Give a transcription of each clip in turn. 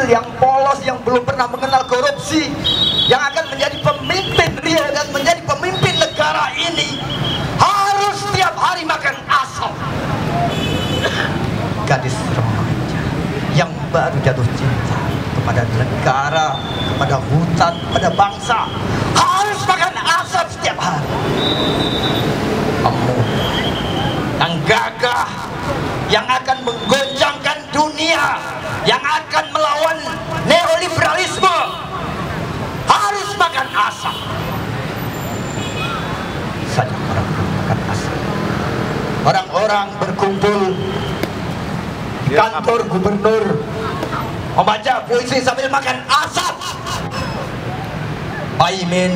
yang polos, yang belum pernah mengenal korupsi, yang akan menjadi pemimpin Riau dan menjadi pemimpin negara ini, harus setiap hari makan asam. Gadis remaja yang baru jatuh cinta kepada negara, kepada hutan, kepada bangsa, harus makan asam setiap hari. Kamu yang gagah, yang akan menggoncangkan dunia, yang akan melawan neoliberalisme, harus makan asam. Saja orang makan asam. Orang-orang berkumpul di kantor gubernur membaca puisi sambil makan asam. Pak Imin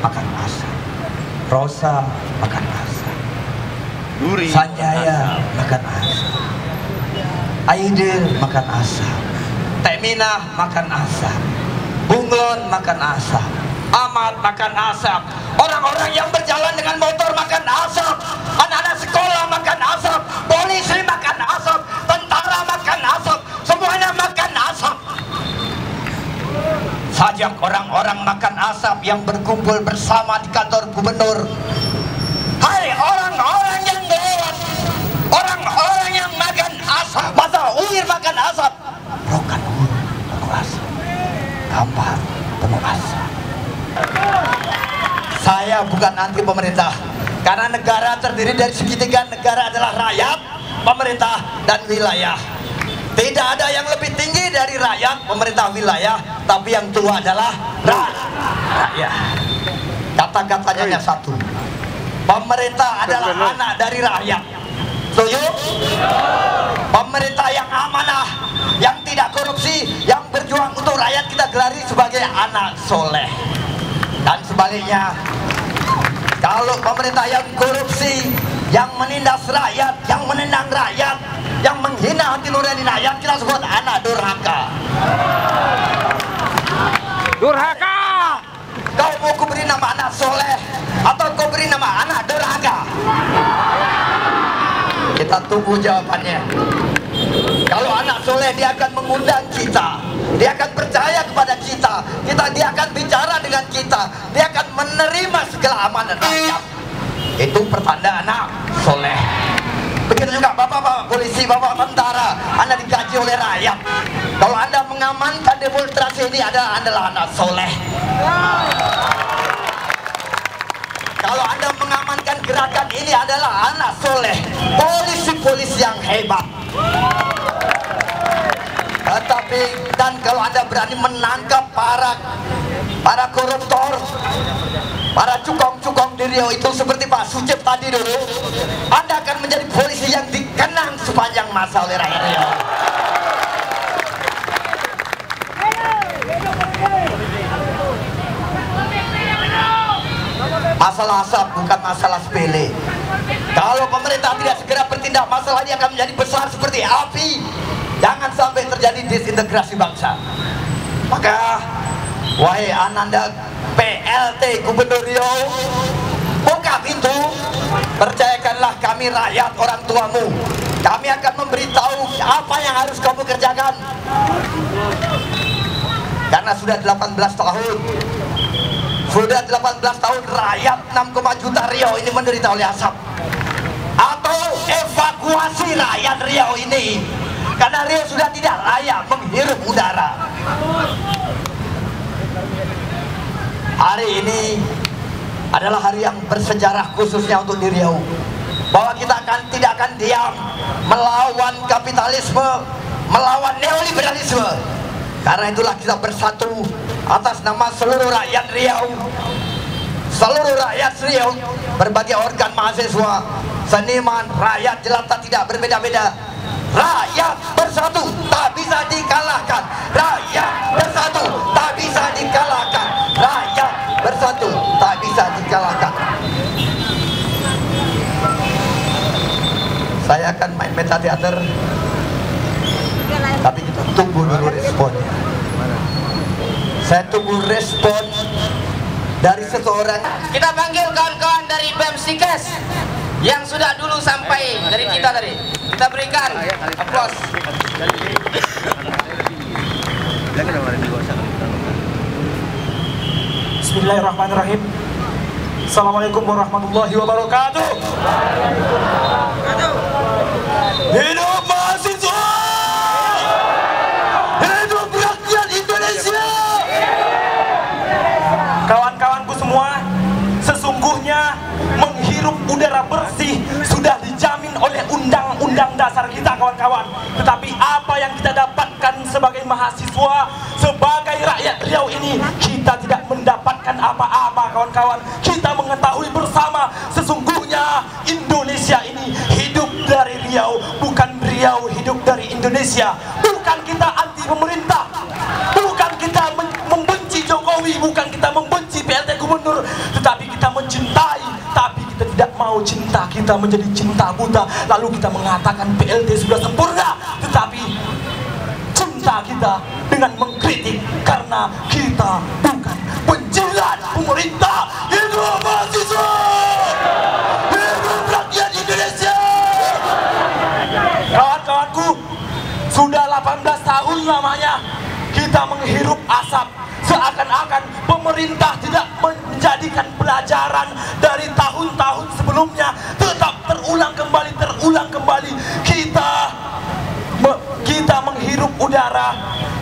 makan asam, Rosa makan asam, Sanjaya makan asam, Aidil makan asam, Teminah makan asam, Bunglon makan asam, Ahmad makan asam, orang-orang yang berjalan dengan motor makan asam, anak-anak sekolah makan asam, polisi makan asam, tentara makan asam, semuanya makan asam. Sajak orang-orang makan asam yang berkumpul bersama di kantor gubernur. Hai orang-orang yang lewat, orang-orang yang makan asam, masa Uir makan asam, Rokan Hulu penuh asam, Kampar penuh asam. Saya bukan anti pemerintah, karena negara terdiri dari segitiga. Negara adalah rakyat, pemerintah, dan wilayah. Tidak ada yang lebih tinggi dari rakyat, pemerintah, wilayah, tapi yang tua adalah rakyat. Kata-katanya hanya satu, pemerintah adalah anak dari rakyat. Setuju? Pemerintah yang amanah, yang tidak korupsi, yang berjuang untuk rakyat, kita gelari sebagai anak soleh. Dan sebaliknya, kalau pemerintah yang korupsi, yang menindas rakyat, yang menendang rakyat, yang menghina hati nurani rakyat, kita sebut anak durhaka. Durhaka! Kau mau kuberi nama anak soleh atau kau beri nama anak durhaka? Kita tunggu jawabannya. Kalau anak soleh, dia akan mengundang kita, dia akan percaya kepada kita, dia akan bicara dengan kita, dia akan menerima segala amanat rakyat. Itu pertanda anak soleh. Begitu juga bapak-bapak polisi, bapak tentara, Anda digaji oleh rakyat. Kalau Anda mengamankan demonstrasi ini, adalah anak soleh. Kalau Anda mengamankan gerakan ini, adalah anak soleh, polisi-polisi yang hebat. Tetapi, dan kalau Anda berani menangkap para koruptor, para cukong-cukong di Riau itu seperti Pak Sucip tadi dulu, Anda akan menjadi polisi yang dikenang sepanjang masa oleh rakyat Riau. Masalah asap bukan masalah sepele. Kalau pemerintah tidak segera bertindak, masalah ini akan menjadi besar seperti api. Jangan sampai terjadi disintegrasi bangsa. Maka, wahai Ananda PLT Gubernur Riau, buka pintu, percayakanlah kami rakyat, orang tuamu. Kami akan memberitahu apa yang harus kamu kerjakan. Karena sudah 18 tahun, sudah 18 tahun rakyat 6, juta Riau ini menderita oleh asap. Atau evakuasi rakyat Riau ini, karena Riau sudah tidak layak menghirup udara. Hari ini adalah hari yang bersejarah khususnya untuk di Riau, bahwa kita tidak akan diam melawan kapitalisme, melawan neoliberalisme. Karena itulah kita bersatu atas nama seluruh rakyat Riau, seluruh rakyat Riau, berbagai organ mahasiswa, seniman, rakyat jelata tidak berbeda-beda. Rakyat bersatu tak bisa dikalahkan. Rakyat bersatu tak bisa dikalahkan. Rakyat bersatu tak bisa dikalahkan. Saya akan main meta teater, tapi kita tunggu dulu responnya. Saya tunggu respon dari seseorang. Kita panggil kawan-kawan dari BEM Stikes yang sudah dulu sampai dari kita tadi. Kita berikan aplaus. Bismillahirrahmanirrahim. Assalamualaikum warahmatullahi wabarakatuh. Hidup mahasiswa, hidup rakyat Indonesia. Kawan-kawanku semua, sesungguhnya menghirup udara bersih sudah dijamin oleh undang-undang dasar kita, kawan-kawan. Tetapi apa yang kita dapatkan sebagai mahasiswa, sebagai rakyat Riau ini, kita tidak mendapatkan apa-apa, kawan-kawan. Kita mengetahui bersama sesungguhnya Indonesia ini hidup dari Riau, bukan Riau hidup dari Indonesia. Bukan kita anti pemerintah, bukan kita membenci Jokowi, bukan kita membenci PLT Gubernur, tetapi kita mencintai. Tapi kita tidak mau cinta kita menjadi cinta buta, lalu kita mengatakan PLT sudah sempurna, tetapi cinta kita dengan mengkritik karena kita bukan penjilat pemerintah. Hidup mahasiswa, hidup rakyat Indonesia. Kawan-kawanku, sudah 18 tahun lamanya kita menghirup asap, seakan-akan pemerintah tidak menjadikan pelajaran dari tahun-tahun sebelumnya. Tetap terulang kembali kita menghirup udara,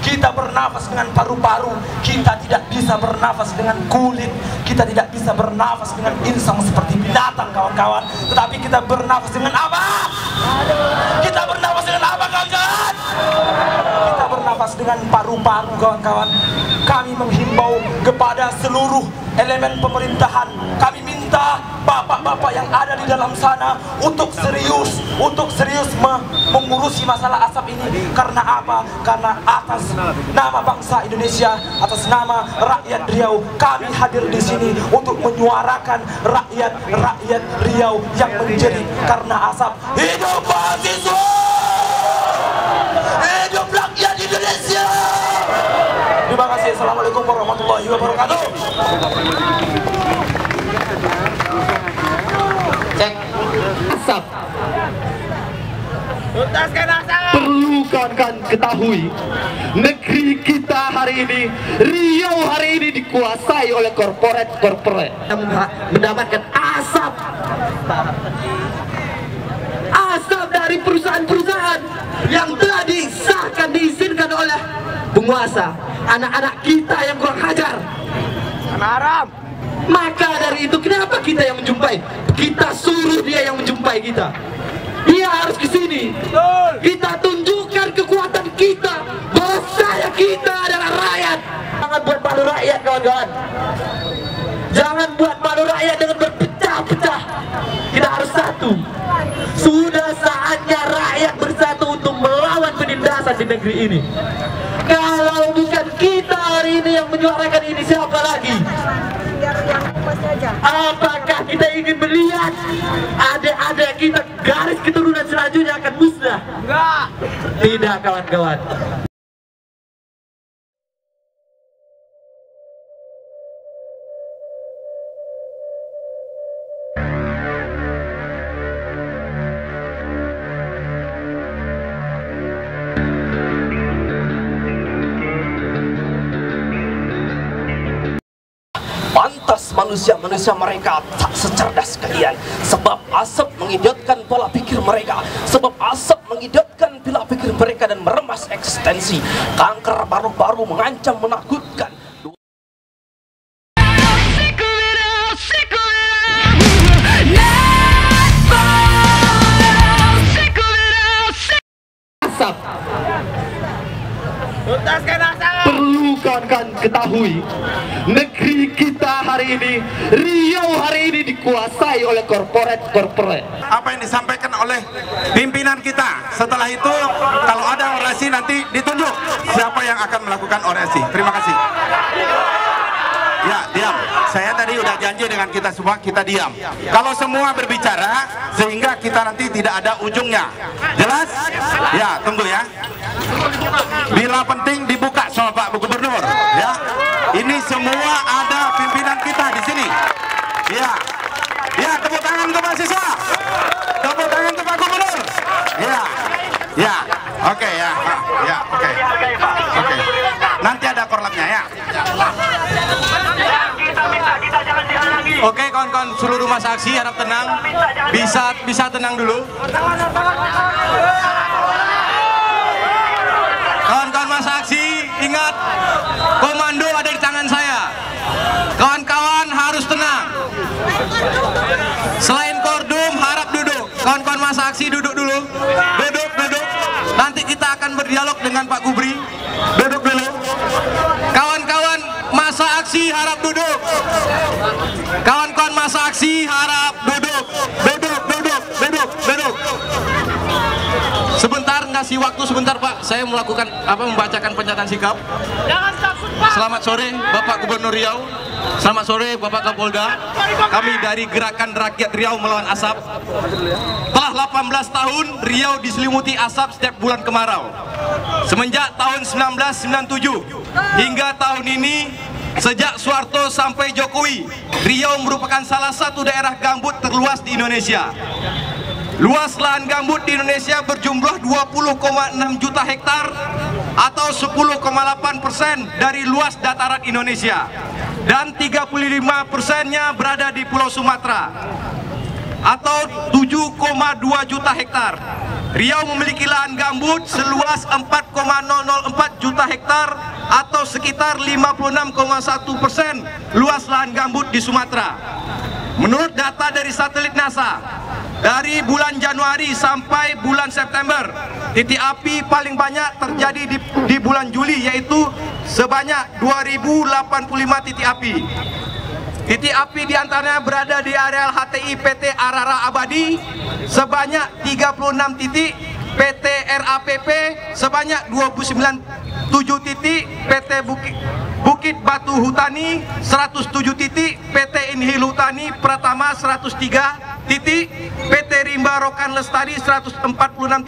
kita bernafas dengan paru-paru, kita tidak bisa bernafas dengan kulit, kita tidak bisa bernafas dengan insang seperti binatang, kawan-kawan. Tetapi kita bernafas dengan apa? Kita bernafas dengan apa, kawan-kawan? Kita bernafas dengan paru-paru, kawan-kawan. Kami menghimbau kepada seluruh elemen pemerintahan, kami minta bapak-bapak yang ada di dalam sana untuk serius mengurusi masalah asap ini. Karena apa? Karena atas nama bangsa Indonesia, atas nama rakyat Riau, kami hadir di sini untuk menyuarakan rakyat Riau yang menjerit karena asap. Hidup mahasiswa, hidup rakyat Indonesia. Terima kasih. Assalamualaikum warahmatullahi wabarakatuh. Cek. Asap. Tuntaskan asap. Perlu kawan-kawan ketahui, negeri kita hari ini, Riau hari ini dikuasai oleh korporat mendapatkan asap dari perusahaan-perusahaan yang telah disahkan, diizinkan oleh penguasa. Anak-anak kita yang kurang ajar, Anak haram. maka dari itu kenapa kita yang menjumpai? Kita suruh dia yang menjumpai kita. Dia harus ke sini. Kita tunjukkan kekuatan kita, bahwa kita adalah rakyat. Jangan buat malu rakyat, kawan-kawan. Jangan buat malu rakyat dengan berpecah-pecah. Kita harus satu. Sudah saatnya rakyat bersatu untuk melawan penindasan di negeri ini. Kalau bukan kita hari ini yang menyuarakan ini, siapa lagi? Apakah kita ingin melihat adik-adik kita, garis keturunan selanjutnya akan musnah? Enggak. Tidak, kawan-kawan. Pantas manusia-manusia mereka tak secerdas kalian, sebab asap mengidotkan pola pikir mereka, sebab asap mengidotkan pola pikir mereka dan meremas eksistensi. Kanker paru-paru mengancam, menakutkan. Asap. Tuntaskan asap. Perlu kawan-kawan ketahui, negeri kita hari ini, Riau hari ini dikuasai oleh korporat. Apa yang disampaikan oleh pimpinan kita. Setelah itu kalau ada orasi nanti ditunjuk siapa yang akan melakukan orasi. Terima kasih. Ya, diam. Saya tadi udah janji dengan kita semua, kita diam. Kalau semua berbicara, sehingga kita nanti tidak ada ujungnya. Jelas? Ya, tunggu ya. Bila penting dibuka sama Pak Gubernur. Ya, ini semua ada pimpinan kita di sini. Ya, ya, tepuk tangan ke mahasiswa. Tepuk tangan ke Pak Gubernur. Ya, ya, oke ya, ya, oke, oke. Nanti ada korlapnya ya. Oke, kawan-kawan seluruh masa aksi harap tenang. Bisa tenang dulu. Kawan-kawan masa aksi, ingat komando ada di tangan saya. Kawan-kawan harus tenang. Selain kordum, harap duduk. Kawan-kawan masa aksi duduk dulu. Duduk. Nanti kita akan berdialog dengan Pak Gubri. Duduk dulu. Kawan-kawan masa aksi harap duduk. Kawan-kawan masa aksi harap duduk. Duduk. Sebentar, ngasih waktu sebentar Pak. Saya membacakan pernyataan sikap. Selamat sore Bapak Gubernur Riau. Selamat sore Bapak Kapolda. Kami dari Gerakan Rakyat Riau Melawan Asap. Telah 18 tahun Riau diselimuti asap setiap bulan kemarau. Semenjak tahun 1997 hingga tahun ini, sejak Soeharto sampai Jokowi, Riau merupakan salah satu daerah gambut terluas di Indonesia. Luas lahan gambut di Indonesia berjumlah 20,6 juta hektar atau 10,8% dari luas dataran Indonesia, dan 35%-nya berada di Pulau Sumatera atau 7,2 juta hektar. Riau memiliki lahan gambut seluas 4,004 juta hektar atau sekitar 56,1% luas lahan gambut di Sumatera. Menurut data dari satelit NASA, dari bulan Januari sampai bulan September, titik api paling banyak terjadi di bulan Juli, yaitu sebanyak 2085 titik api. Titik api diantaranya berada di areal HTI PT Arara Abadi sebanyak 36 titik, PT RAPP sebanyak 29 titik, PT Bukit Batu Hutani 107 titik, PT Inhil Hutani Pratama 103 titik, PT Rimba Rokan Lestari 146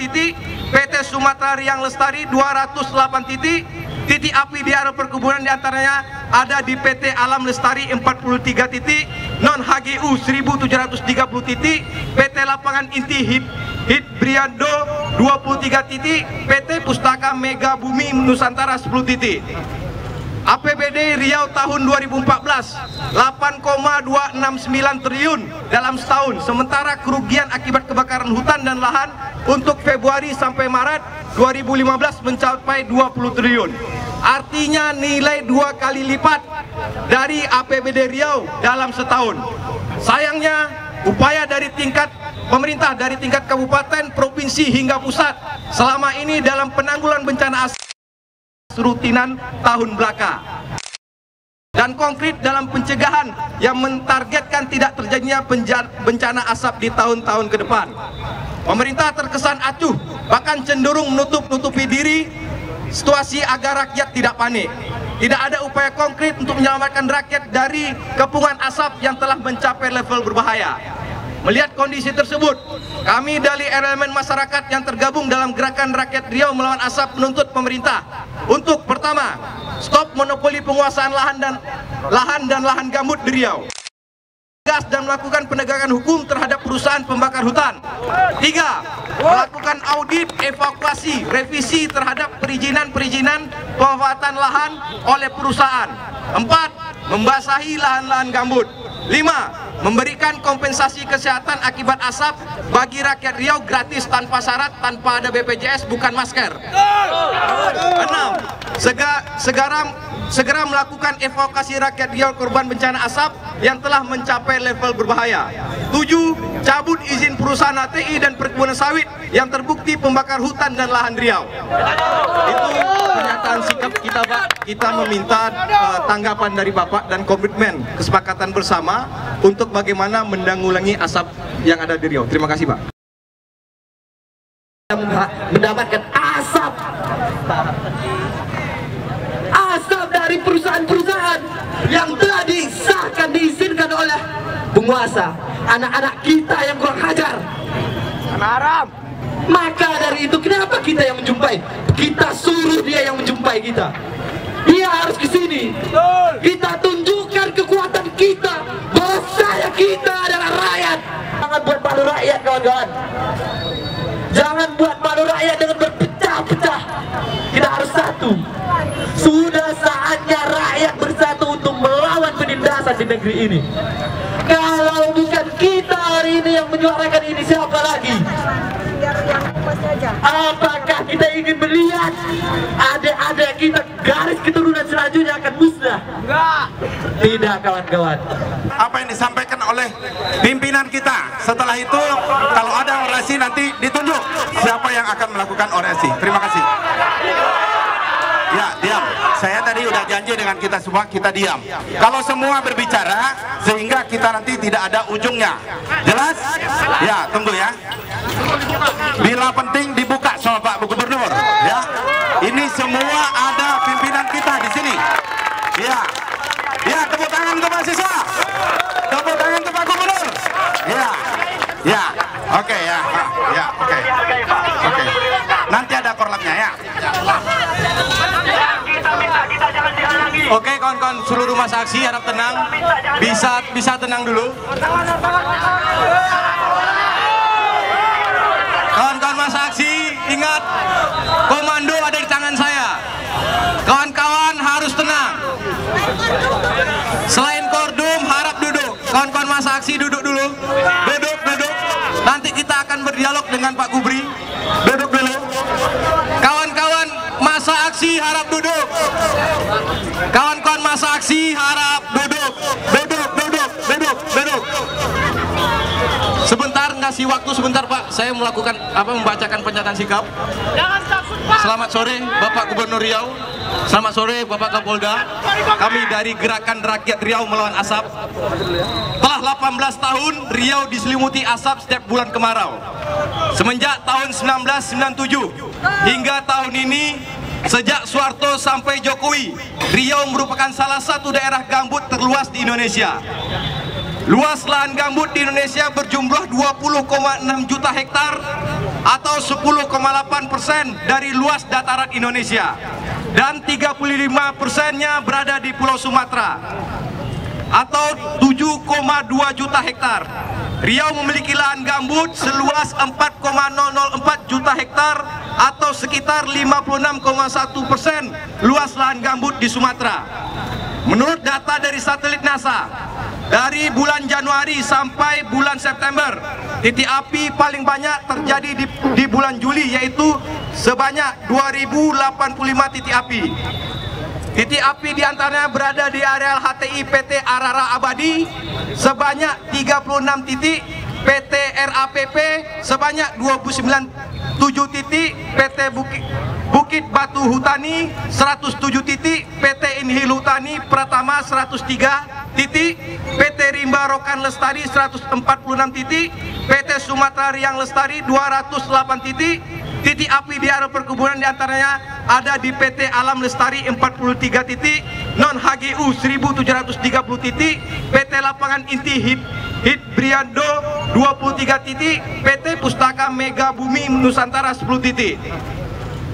titik, PT Sumatera Riang Lestari 208 titik. Titik api di area perkebunan diantaranya ada di PT Alam Lestari 43 titik, non HGU 1730 titik, PT Lapangan Inti Hidbriando 23 titik, PT Pustaka Mega Bumi Nusantara 10 titik. APBD Riau tahun 2014 8,269 triliun dalam setahun, sementara kerugian akibat kebakaran hutan dan lahan untuk Februari sampai Maret 2015 mencapai 20 triliun. Artinya nilai 2 kali lipat dari APBD Riau dalam setahun. Sayangnya upaya dari tingkat pemerintah dari tingkat kabupaten, provinsi hingga pusat selama ini dalam penanggulangan bencana rutinan tahun belaka dan konkret dalam pencegahan yang mentargetkan tidak terjadinya bencana asap di tahun-tahun ke depan. Pemerintah terkesan acuh, bahkan cenderung menutupi diri situasi agar rakyat tidak panik. Tidak ada upaya konkret untuk menyelamatkan rakyat dari kepungan asap yang telah mencapai level berbahaya. Melihat kondisi tersebut, kami dari elemen masyarakat yang tergabung dalam Gerakan Rakyat Riau Melawan Asap menuntut pemerintah untuk pertama, stop monopoli penguasaan lahan dan lahan gambut di Riau. Tegas dan melakukan penegakan hukum terhadap perusahaan pembakar hutan. 3. Melakukan audit, evakuasi, revisi terhadap perizinan pemanfaatan lahan oleh perusahaan. 4. Membasahi lahan-lahan gambut. 5. Memberikan kompensasi kesehatan akibat asap bagi rakyat Riau gratis tanpa syarat, tanpa ada BPJS, bukan masker. 6. Segera melakukan evakuasi rakyat Riau korban bencana asap yang telah mencapai level berbahaya. 7. Cabut izin perusahaan HTI dan perkebunan sawit yang terbukti pembakar hutan dan lahan Riau. Itu pernyataan sikap kita, Pak. Kita meminta tanggapan dari Bapak dan komitmen kesepakatan bersama untuk bagaimana menanggulangi asap yang ada di Riau. Terima kasih, Pak. Mendapatkan asap dari perusahaan-perusahaan yang telah disahkan, diizinkan oleh penguasa. Anak-anak kita yang kurang ajar, anak haram. Maka dari itu kenapa kita yang menjumpai? Kita suruh dia yang menjumpai kita. Dia harus ke sini. Kita tunjukkan kekuatan kita, bahwasanya kita adalah rakyat. Jangan buat malu rakyat, kawan-kawan. Jangan buat malu rakyat dengan berpecah-pecah. Kita harus satu. Sudah saatnya rakyat bersatu untuk melawan penindasan di negeri ini. Kalau bukan kita hari ini yang menyuarakan ini, siapa lagi? Apakah kita ingin melihat adik-adik kita garis keturunan selanjutnya akan musnah? Enggak. Tidak, kawan-kawan. Apa yang disampaikan oleh pimpinan kita, setelah itu kalau ada orasi nanti ditunjuk siapa yang akan melakukan orasi. Terima kasih. Ya, diam. Saya tadi udah janji dengan kita semua, kita diam. Kalau semua berbicara, sehingga kita nanti tidak ada ujungnya. Jelas? Ya, tunggu ya. Bila penting dibuka sama Pak Gubernur. Ya, ini semua ada pimpinan kita di sini. Ya, ya, tepuk tangan ke mahasiswa. Tepuk tangan ke Pak Gubernur. Ya, ya, oke ya, ya, oke, oke. Nanti ada korlapnya ya. Oke, kawan-kawan seluruh masa aksi harap tenang. Bisa tenang dulu. Kawan-kawan masa aksi, ingat komando ada di tangan saya. Kawan-kawan harus tenang. Selain kordum harap duduk. Kawan-kawan masa aksi duduk dulu. Duduk, duduk. Nanti kita akan berdialog dengan Pak Gubri. Duduk dulu. Kawan-kawan masa aksi harap duduk. Kawan-kawan masa aksi harap duduk. Duduk, duduk, duduk, duduk. Sebentar, ngasih waktu sebentar Pak. Saya membacakan pernyataan sikap. Selamat sore Bapak Gubernur Riau. Selamat sore Bapak Kapolda. Kami dari Gerakan Rakyat Riau Melawan Asap. Telah 18 tahun Riau diselimuti asap setiap bulan kemarau. Semenjak tahun 1997 hingga tahun ini, sejak Soeharto sampai Jokowi, Riau merupakan salah satu daerah gambut terluas di Indonesia. Luas lahan gambut di Indonesia berjumlah 20,6 juta hektar atau 10,8% dari luas dataran Indonesia, dan 35%-nya berada di Pulau Sumatera atau 7,2 juta hektar. Riau memiliki lahan gambut seluas 4,004 juta hektar atau sekitar 56,1% luas lahan gambut di Sumatera. Menurut data dari satelit NASA, dari bulan Januari sampai bulan September, titik api paling banyak terjadi di bulan Juli, yaitu sebanyak 2085 titik api. Titik api diantaranya berada di areal HTI PT Arara Abadi sebanyak 36 titik, PT RAPP sebanyak 29 titik, PT Bukit Batu Hutani 107 titik, PT Inhil Hutani Pratama 103 titik, PT Rimba Rokan Lestari 146 titik, PT Sumatera Riang Lestari 208 titik. Titik api di area perkebunan diantaranya ada di PT Alam Lestari 43 titik, non HGU 1730 titik, PT Lapangan Inti Hidbriando 23 titik, PT Pustaka Mega Bumi Nusantara 10 titik.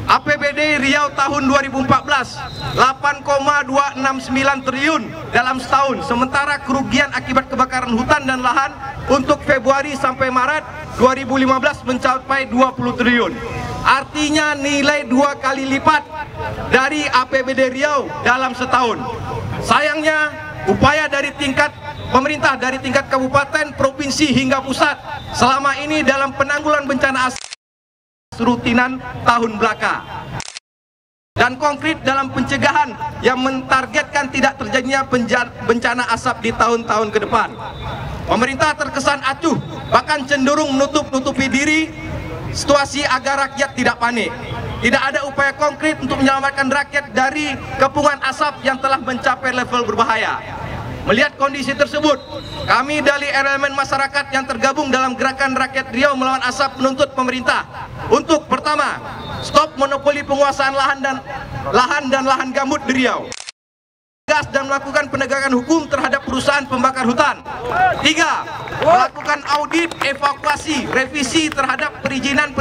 APBD Riau tahun 2014 8,269 triliun dalam setahun, sementara kerugian akibat kebakaran hutan dan lahan untuk Februari sampai Maret 2015 mencapai 20 triliun. Artinya nilai 2 kali lipat dari APBD Riau dalam setahun. Sayangnya upaya dari tingkat pemerintah dari tingkat kabupaten, provinsi hingga pusat selama ini dalam penanggulangan bencana rutinan tahun belaka dan konkret dalam pencegahan yang mentargetkan tidak terjadinya bencana asap di tahun-tahun ke depan. Pemerintah terkesan acuh, bahkan cenderung menutup-nutupi diri situasi agar rakyat tidak panik. Tidak ada upaya konkret untuk menyelamatkan rakyat dari kepungan asap yang telah mencapai level berbahaya. Melihat kondisi tersebut, kami dari elemen masyarakat yang tergabung dalam Gerakan Rakyat Riau Melawan Asap menuntut pemerintah untuk pertama, stop monopoli penguasaan lahan dan lahan gambut di Riau. Tegas dan melakukan penegakan hukum terhadap perusahaan pembakar hutan. 3. Melakukan audit, evakuasi, revisi terhadap perizinan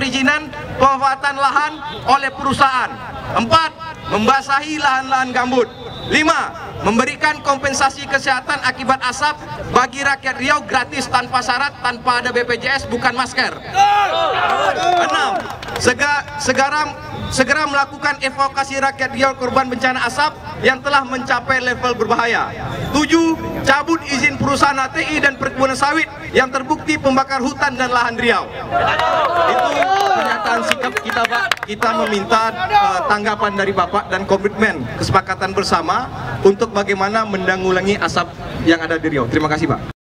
pemanfaatan lahan oleh perusahaan. 4. Membasahi lahan-lahan gambut. 5. Memberikan kompensasi kesehatan akibat asap bagi rakyat Riau gratis tanpa syarat, tanpa ada BPJS, bukan masker. 6. Segera melakukan evakuasi rakyat Riau korban bencana asap yang telah mencapai level berbahaya. 7. Cabut izin perusahaan ATI dan perkebunan sawit yang terbukti pembakar hutan dan lahan Riau. Itu pernyataan sikap kita, Pak. Kita meminta tanggapan dari Bapak dan komitmen kesepakatan bersama untuk bagaimana menanggulangi asap yang ada di Riau. Terima kasih, Pak.